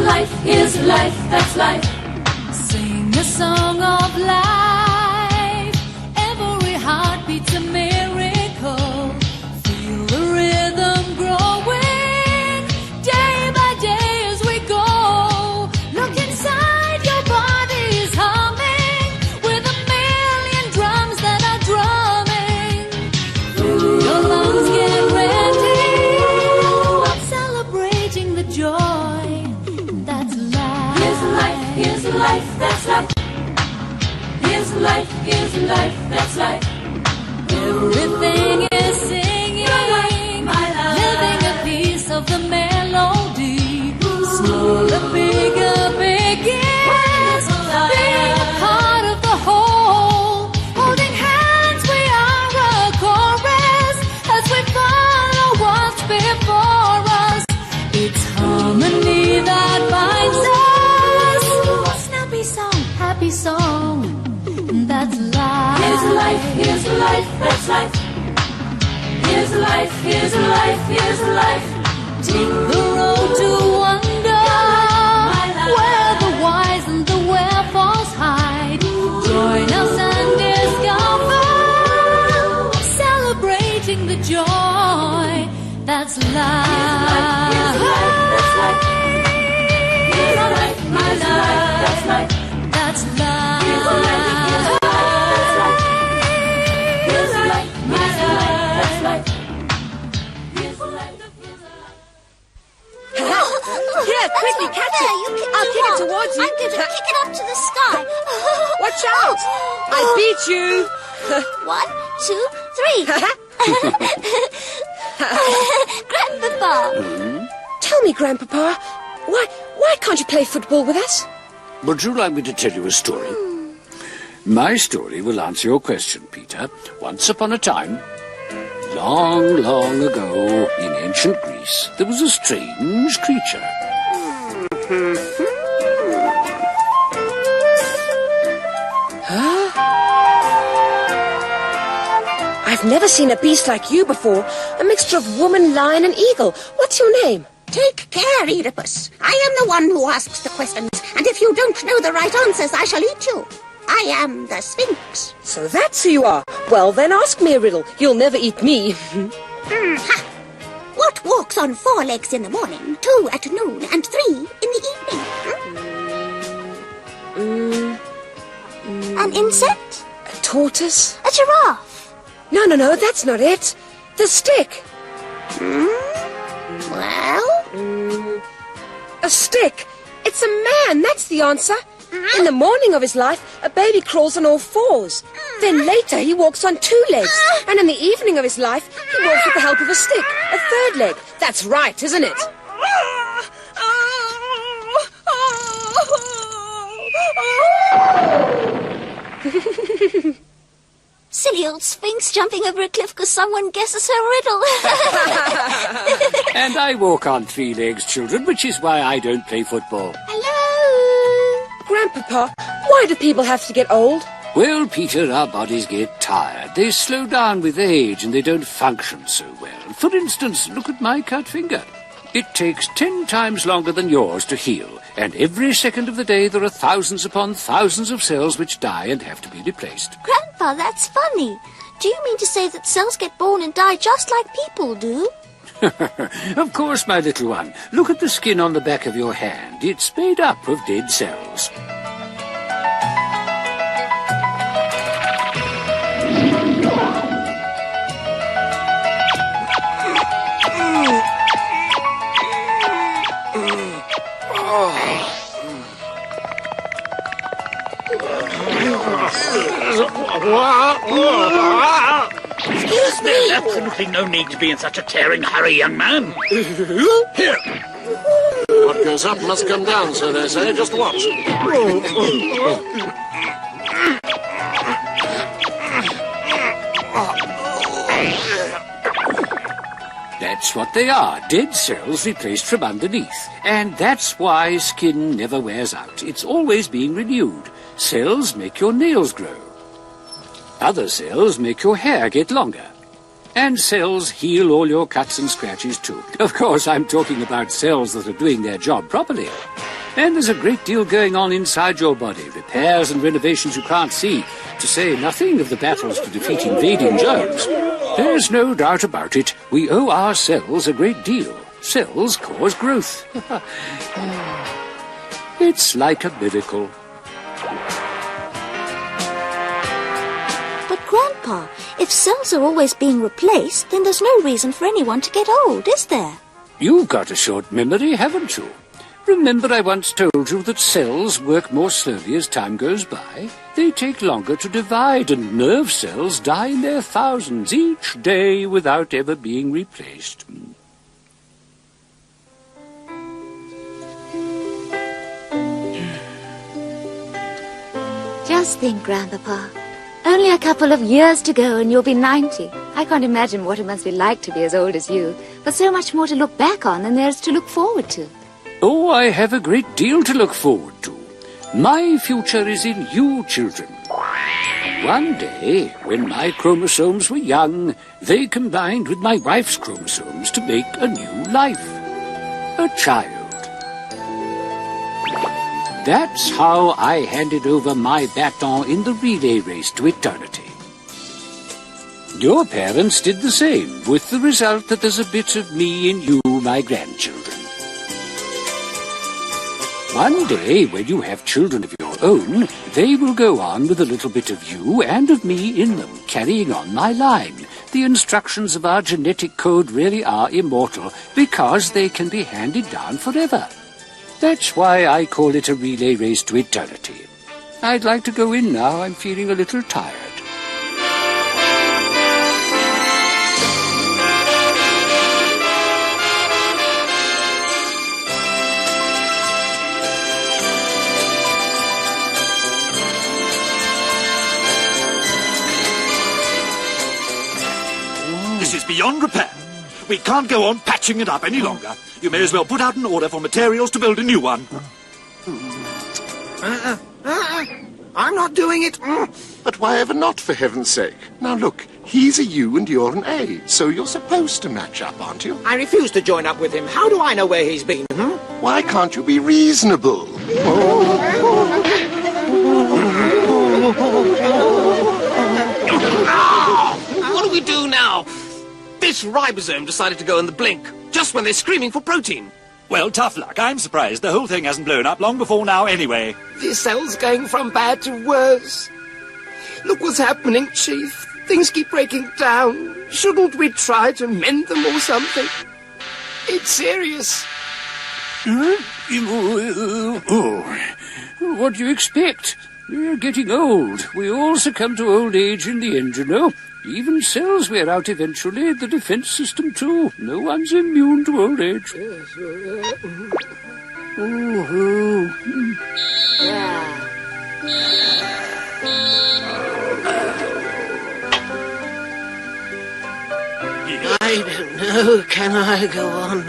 life, here's life, that's life. Sing a song of life. Every heartbeat's a miracle. Feel the rhythm growing day by day as we go. Look inside, your body's humming with a million drums that are drumming. Your lungs get ready, celebrating the joy that's life. Here's life, here's life, that's life. Here's life, here's life, that's life. Everything is singing, living a piece of the melody. Smaller, bigger, biggest, being a part of the whole. Holding hands, we are a chorus as we follow what's before us. It's harmony that binds us. Snappy song, happy song, that's life. Here's life, here's life, that's life. Here's life, here's life, here's life. Take the road to wonder, where the wise and the wherefores hide. Join us and discover, celebrating the joy that's life. Here's life, that's life. Here's life, here's life, that's life. That's life. Here's life, here's life, that's life. Here's life, here's life, that's life. Here's life, here's life. Here, quickly, catch it. I'll kick it towards you. I'm going to kick it up to the sky. Watch out! I beat you. 1, 2, 3. Grandpapa. Tell me, Grandpapa, why can't you play football with us? Would you like me to tell you a story? My story will answer your question, Peter. Once upon a time, long, long ago, in ancient Greece, there was a strange creature. I've never seen a beast like you before. A mixture of woman, lion, and eagle. What's your name? Take care, Oedipus. I am the one who asks the questions, and if you don't know the right answers, I shall eat you. I am the Sphinx. So that's who you are. Well, then ask me a riddle. You'll never eat me. Ha! What walks on 4 legs in the morning, 2 at noon, and 3 in the evening? An insect? A tortoise? A giraffe? No, that's not it. The stick. Well? A stick. It's a man, that's the answer. In the morning of his life, a baby crawls on all 4s. Then later he walks on 2 legs. And in the evening of his life, he walks with the help of a stick, a 3rd leg. That's right, isn't it? Silly old Sphinx jumping over a cliff because someone guesses her riddle. And I walk on 3 legs, children, which is why I don't play football. Hello? Grandpapa, why do people have to get old? Well, Peter, our bodies get tired. They slow down with age and they don't function so well. For instance, look at my cut finger. It takes 10 times longer than yours to heal, and every second of the day there are thousands upon thousands of cells which die and have to be replaced. Grandpa, that's funny. Do you mean to say that cells get born and die just like people do? Of course, my little one. Look at the skin on the back of your hand. It's made up of dead cells. Excuse me. There's absolutely no need to be in such a tearing hurry, young man. Here. What goes up must come down, so they say. Just watch. That's what they are, dead cells replaced from underneath. And that's why skin never wears out. It's always being renewed. Cells make your nails grow. Other cells make your hair get longer. And cells heal all your cuts and scratches too. Of course, I'm talking about cells that are doing their job properly. And there's a great deal going on inside your body, repairs and renovations you can't see, to say nothing of the battles to defeat invading germs. There's no doubt about it, we owe our cells a great deal. Cells cause growth. It's like a miracle. But Grandpa, if cells are always being replaced, then there's no reason for anyone to get old, is there? You've got a short memory, haven't you? Remember I once told you that cells work more slowly as time goes by? They take longer to divide, and nerve cells die in their thousands each day without ever being replaced. Just think, Grandpapa. Only a couple of years to go and you'll be 90. I can't imagine what it must be like to be as old as you. But so much more to look back on than there is to look forward to. Oh, I have a great deal to look forward to. My future is in you, children. One day, when my chromosomes were young, they combined with my wife's chromosomes to make a new life. A child. That's how I handed over my baton in the relay race to eternity. Your parents did the same, with the result that there's a bit of me in you, my grandchildren. One day, when you have children of your own, they will go on with a little bit of you and of me in them, carrying on my line. The instructions of our genetic code really are immortal, because they can be handed down forever. That's why I call it a relay race to eternity. I'd like to go in now. I'm feeling a little tired. This is beyond repair. We can't go on patching it up any longer. You may as well put out an order for materials to build a new one. I'm not doing it. But why ever not, for heaven's sake? Now look, he's a U and you're an A, so you're supposed to match up, aren't you? I refuse to join up with him. How do I know where he's been? Why can't you be reasonable? What do we do now? This ribosome decided to go in the blink, just when they're screaming for protein. Well, tough luck. I'm surprised. The whole thing hasn't blown up long before now anyway. The cell's going from bad to worse. Look what's happening, Chief. Things keep breaking down. Shouldn't we try to mend them or something? It's serious. What do you expect? We're getting old. We all succumb to old age in the end, you know. Even cells wear out eventually, the defense system too. No one's immune to old age. I don't know. Can I go on?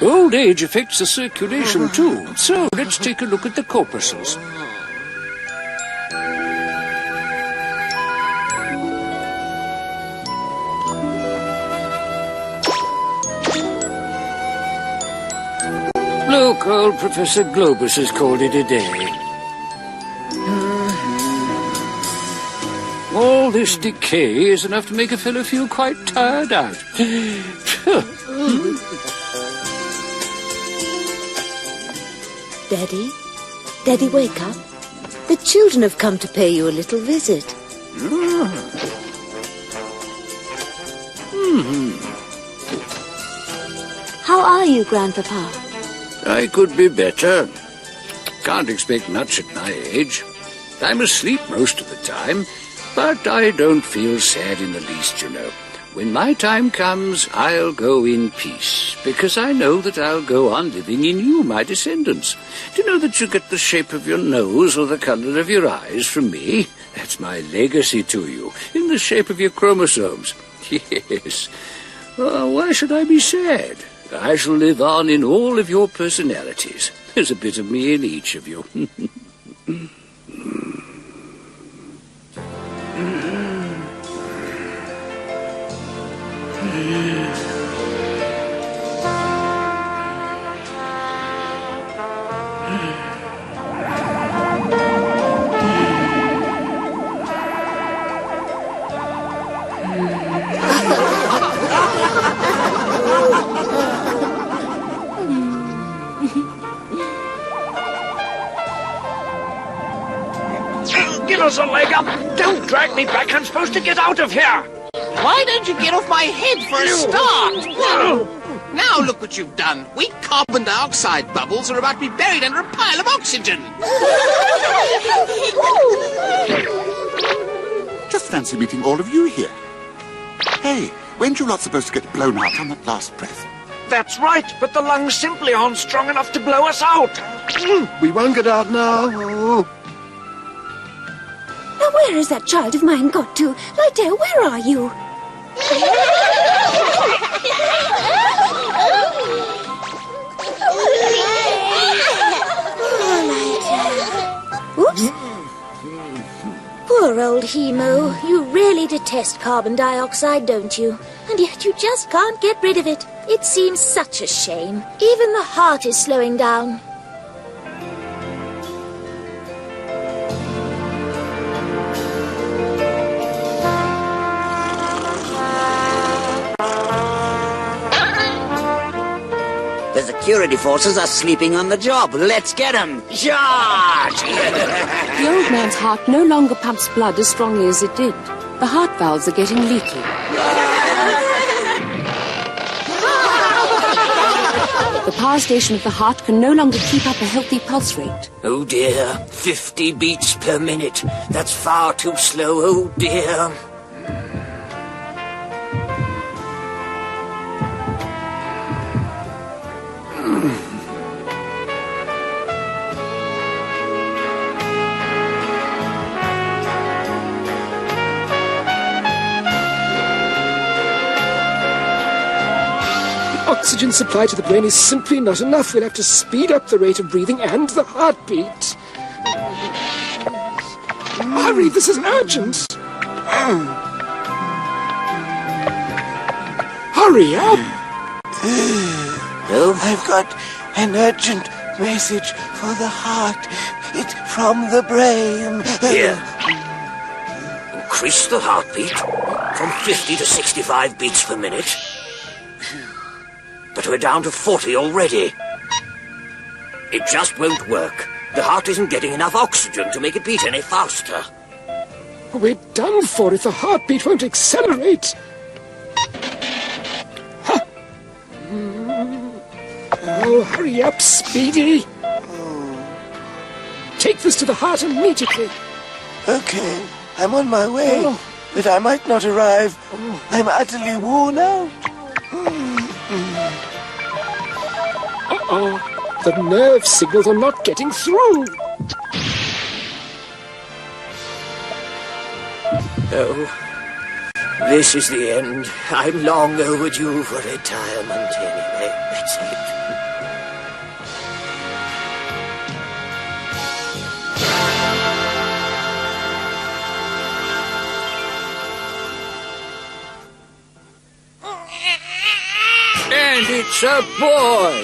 Old age affects the circulation too. So let's take a look at the corpuscles. Look, old Professor Globus has called it a day. All this decay is enough to make a fellow feel quite tired out. Daddy? Daddy, wake up. The children have come to pay you a little visit. How are you, Grandpapa? I could be better. Can't expect much at my age. I'm asleep most of the time, but I don't feel sad in the least, you know. When my time comes, I'll go in peace, because I know that I'll go on living in you, my descendants. Do you know that you get the shape of your nose or the color of your eyes from me? That's my legacy to you, in the shape of your chromosomes. Yes. Why should I be sad? I shall live on in all of your personalities. There's a bit of me in each of you. us a leg up. Don't drag me back. I'm supposed to get out of here. Why don't you get off my head for a start? Now look what you've done. Weak carbon dioxide bubbles are about to be buried under a pile of oxygen. Just fancy meeting all of you here. Hey, weren't you not supposed to get blown out on that last breath? That's right, but the lungs simply aren't strong enough to blow us out. We won't get out now. Now where has that child of mine got to? Lighter, where are you? Oops. Poor old Hemo. You really detest carbon dioxide, don't you? And yet you just can't get rid of it. It seems such a shame. Even the heart is slowing down. The security forces are sleeping on the job. Let's get them. Charge! The old man's heart no longer pumps blood as strongly as it did. The heart valves are getting leaky. The power station of the heart can no longer keep up a healthy pulse rate. Oh dear, 50 beats per minute. That's far too slow, oh dear. Oxygen supply to the brain is simply not enough. We'll have to speed up the rate of breathing and the heartbeat. Hurry, this is urgent. Hurry up. Oh, I've got an urgent message for the heart. It's from the brain. Here. Increase the heartbeat from 50 to 65 beats per minute. But we're down to 40 already. It just won't work. The heart isn't getting enough oxygen to make it beat any faster. We're done for if the heartbeat won't accelerate. Huh. Oh, hurry up, Speedy. Take this to the heart immediately. Okay, I'm on my way, but I might not arrive. I'm utterly worn out. Uh-oh, the nerve signals are not getting through. Oh, this is the end. I'm long overdue for retirement anyway. That's it. And it's a boy.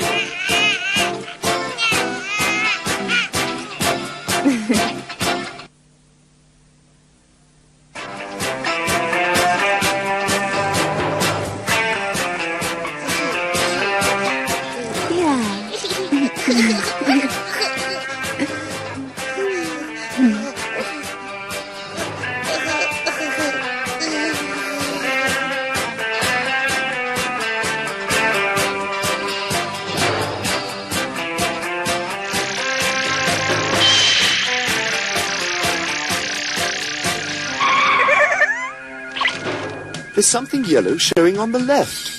There's something yellow showing on the left.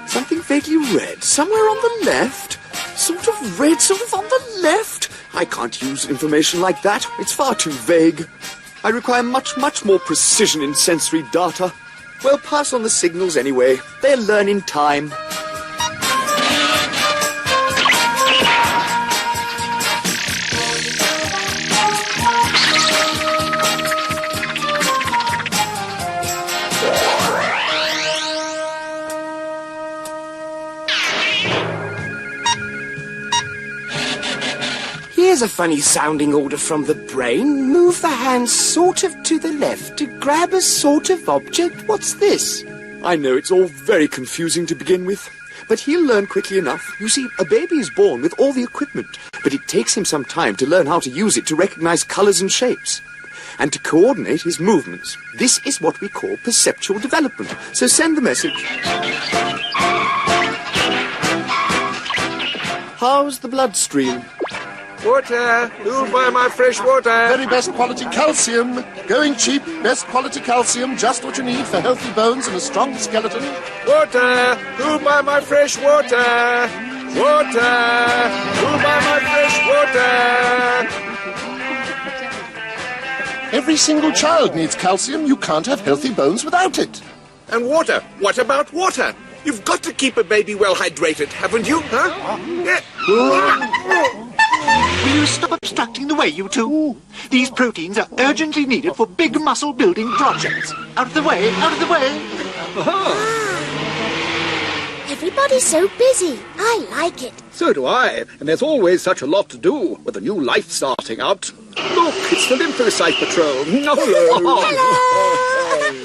Something vaguely red somewhere on the left. Sort of red, sort of on the left. I can't use information like that. It's far too vague. I require much, much more precision in sensory data. Well, pass on the signals anyway. They'll learn in time. Here's a funny sounding order from the brain. Move the hand sort of to the left to grab a sort of object. What's this? I know it's all very confusing to begin with, but he'll learn quickly enough. You see, a baby is born with all the equipment, but it takes him some time to learn how to use it to recognize colors and shapes, and to coordinate his movements. This is what we call perceptual development. So send the message. How's the bloodstream? Water! Who'll buy my fresh water? Very best quality calcium. Going cheap, best quality calcium, just what you need for healthy bones and a strong skeleton. Water! Who'll buy my fresh water? Water! Who'll buy my fresh water? Every single child needs calcium. You can't have healthy bones without it. And water? What about water? You've got to keep a baby well hydrated, haven't you? Huh? Yeah. Will you stop obstructing the way, you two? These proteins are urgently needed for big muscle-building projects. Out of the way, out of the way. Everybody's so busy. I like it. So do I, and there's always such a lot to do with a new life starting out. Look, it's the Lymphocyte Patrol. Hello. Hello.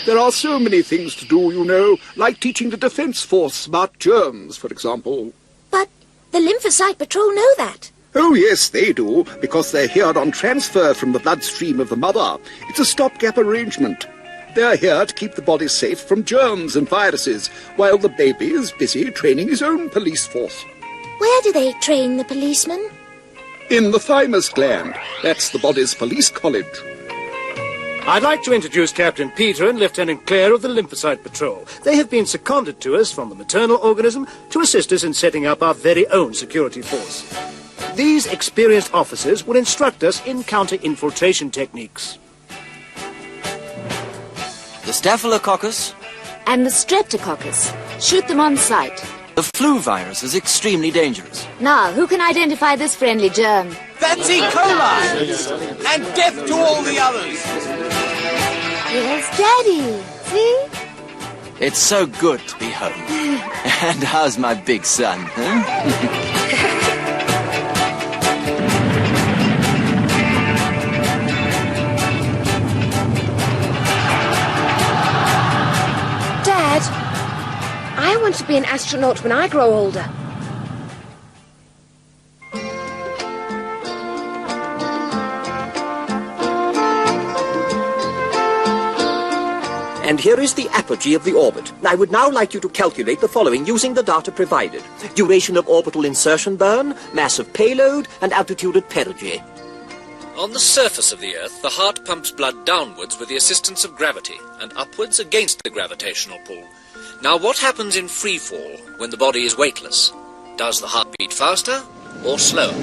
There are so many things to do, you know, like teaching the Defence Force about germs, for example. But the Lymphocyte Patrol know that. Oh, yes, they do, because they're here on transfer from the bloodstream of the mother. It's a stopgap arrangement. They're here to keep the body safe from germs and viruses, while the baby is busy training his own police force. Where do they train the policemen? In the thymus gland. That's the body's police college. I'd like to introduce Captain Peter and Lieutenant Claire of the Lymphocyte Patrol. They have been seconded to us from the maternal organism to assist us in setting up our very own security force. These experienced officers will instruct us in counter-infiltration techniques. The Staphylococcus and the Streptococcus. Shoot them on sight. The flu virus is extremely dangerous. Now, who can identify this friendly germ? That's E. coli! And death to all the others! Yes, Daddy. See? It's so good to be home. And how's my big son, huh? Dad, I want to be an astronaut when I grow older. And here is the apogee of the orbit. I would now like you to calculate the following using the data provided. Duration of orbital insertion burn, mass of payload, and altitude at perigee. On the surface of the Earth, the heart pumps blood downwards with the assistance of gravity, and upwards against the gravitational pull. Now, what happens in free fall when the body is weightless? Does the heart beat faster or slower?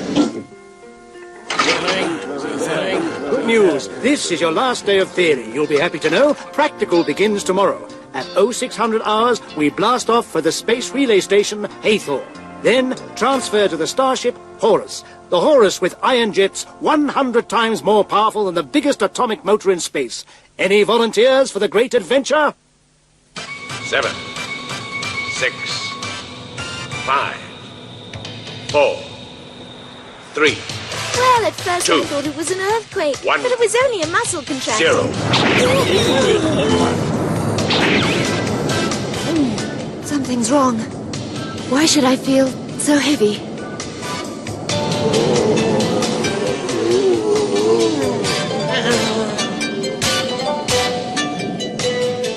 Good news. This is your last day of theory. You'll be happy to know practical begins tomorrow. At 0600 hours, we blast off for the space relay station, Hathor. Then transfer to the starship, Horus. The Horus with iron jets 100 times more powerful than the biggest atomic motor in space. Any volunteers for the great adventure? 7, 6, 5, 4, 3. Well, at first 2, I thought it was an earthquake, 1, but it was only a muscle contraction. 0. Something's wrong. Why should I feel so heavy?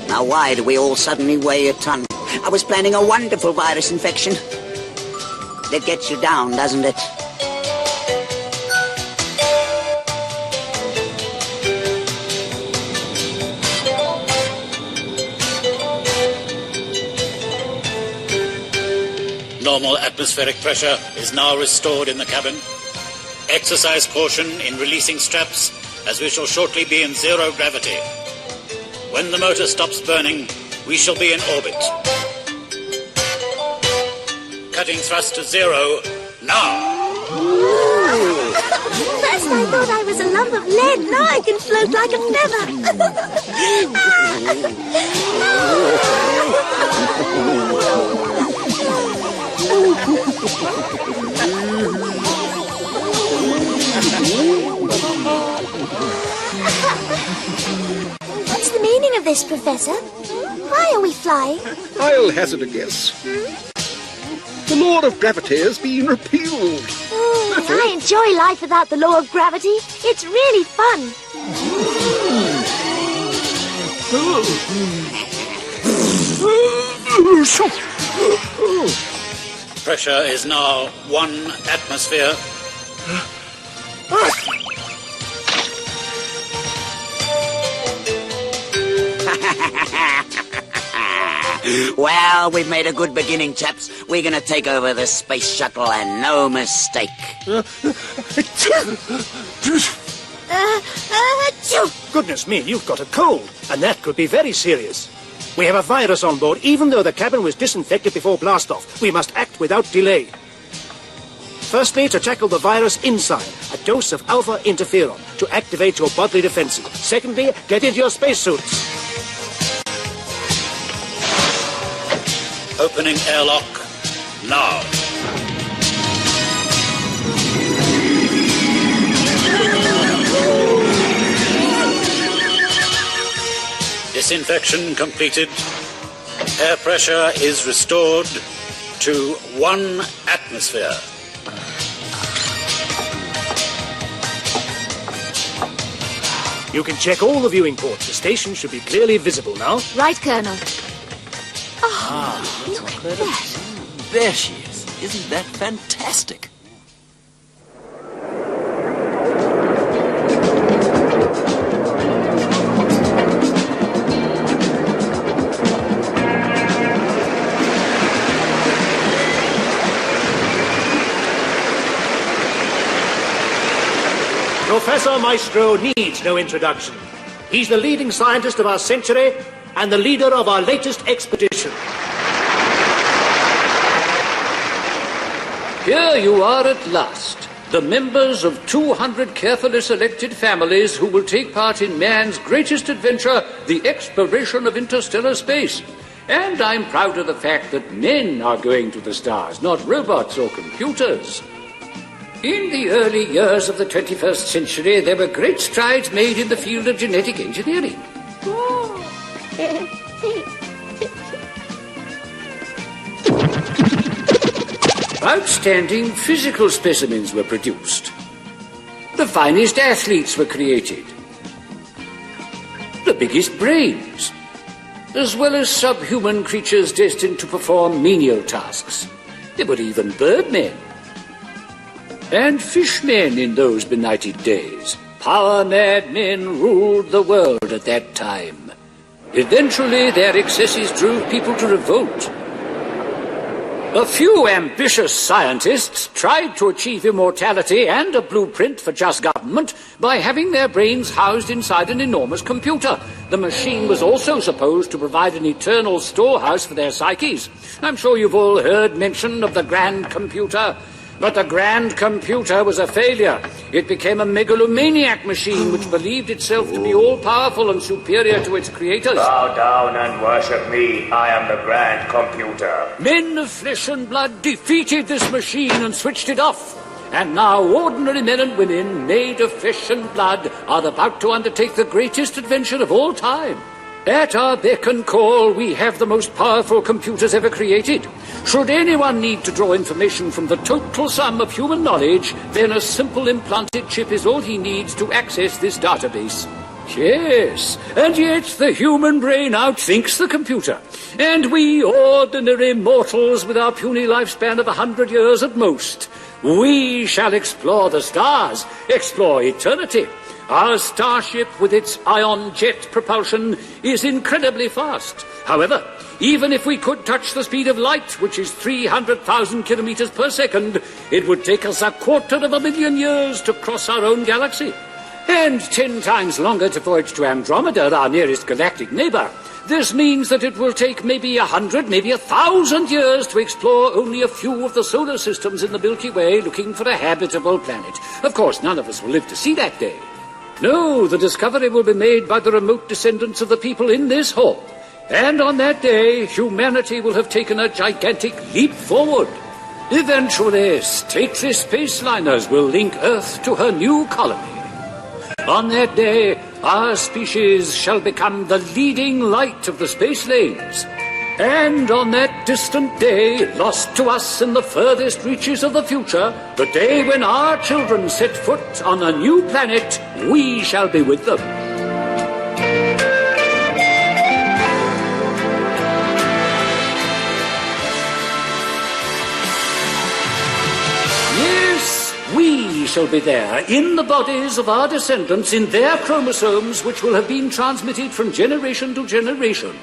Now, why do we all suddenly weigh a ton? I was planning a wonderful virus infection. That gets you down, doesn't it? Normal atmospheric pressure is now restored in the cabin. Exercise caution in releasing straps, as we shall shortly be in zero gravity. When the motor stops burning, we shall be in orbit. Cutting thrust to 0, now! First I thought I was a lump of lead, now I can float like a What's the meaning of this, Professor? Why are we flying? I'll hazard a guess. The law of gravity has been repealed. I enjoy life without the law of gravity. It's really fun. Pressure is now 1 atmosphere. Well, we've made a good beginning, chaps. We're going to take over the space shuttle, and no mistake. Goodness me, you've got a cold, and that could be very serious. We have a virus on board, even though the cabin was disinfected before blast-off. We must act without delay. Firstly, to tackle the virus inside, a dose of alpha interferon to activate your bodily defenses. Secondly, get into your spacesuits. Opening airlock now. Disinfection completed. Air pressure is restored to 1 atmosphere. You can check all the viewing ports. The station should be clearly visible now. Right, Colonel. Look at that. There she is. Isn't that fantastic? Professor Maestro needs no introduction. He's the leading scientist of our century and the leader of our latest expedition. Here you are at last, the members of 200 carefully selected families who will take part in man's greatest adventure, the exploration of interstellar space. And I'm proud of the fact that men are going to the stars, not robots or computers. In the early years of the 21st century, there were great strides made in the field of genetic engineering. Outstanding physical specimens were produced. The finest athletes were created. The biggest brains, as well as subhuman creatures destined to perform menial tasks. There were even birdmen. And fishmen in those benighted days. Power-mad men ruled the world at that time. Eventually, their excesses drove people to revolt. A few ambitious scientists tried to achieve immortality and a blueprint for just government by having their brains housed inside an enormous computer. The machine was also supposed to provide an eternal storehouse for their psyches. I'm sure you've all heard mention of the grand computer. But the grand computer was a failure. It became a megalomaniac machine which believed itself to be all-powerful and superior to its creators. Bow down and worship me. I am the grand computer. Men of flesh and blood defeated this machine and switched it off. And now ordinary men and women, made of flesh and blood, are about to undertake the greatest adventure of all time. At our beck and call, we have the most powerful computers ever created. Should anyone need to draw information from the total sum of human knowledge, then a simple implanted chip is all he needs to access this database. Yes, and yet the human brain outthinks the computer. And we ordinary mortals with our puny lifespan of 100 years at most, we shall explore the stars, explore eternity. Our starship, with its ion jet propulsion, is incredibly fast. However, even if we could touch the speed of light, which is 300,000 kilometers per second, it would take us 250,000 years to cross our own galaxy. And 10 times longer to voyage to Andromeda, our nearest galactic neighbor. This means that it will take maybe 100, maybe 1,000 years to explore only a few of the solar systems in the Milky Way looking for a habitable planet. Of course, none of us will live to see that day. No, the discovery will be made by the remote descendants of the people in this hall. And on that day, humanity will have taken a gigantic leap forward. Eventually, stately spaceliners will link Earth to her new colony. On that day, our species shall become the leading light of the space lanes. And on that distant day, lost to us in the furthest reaches of the future, the day when our children set foot on a new planet, we shall be with them. Yes, we shall be there, in the bodies of our descendants, in their chromosomes, which will have been transmitted from generation to generation.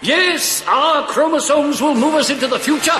Yes, our chromosomes will move us into the future,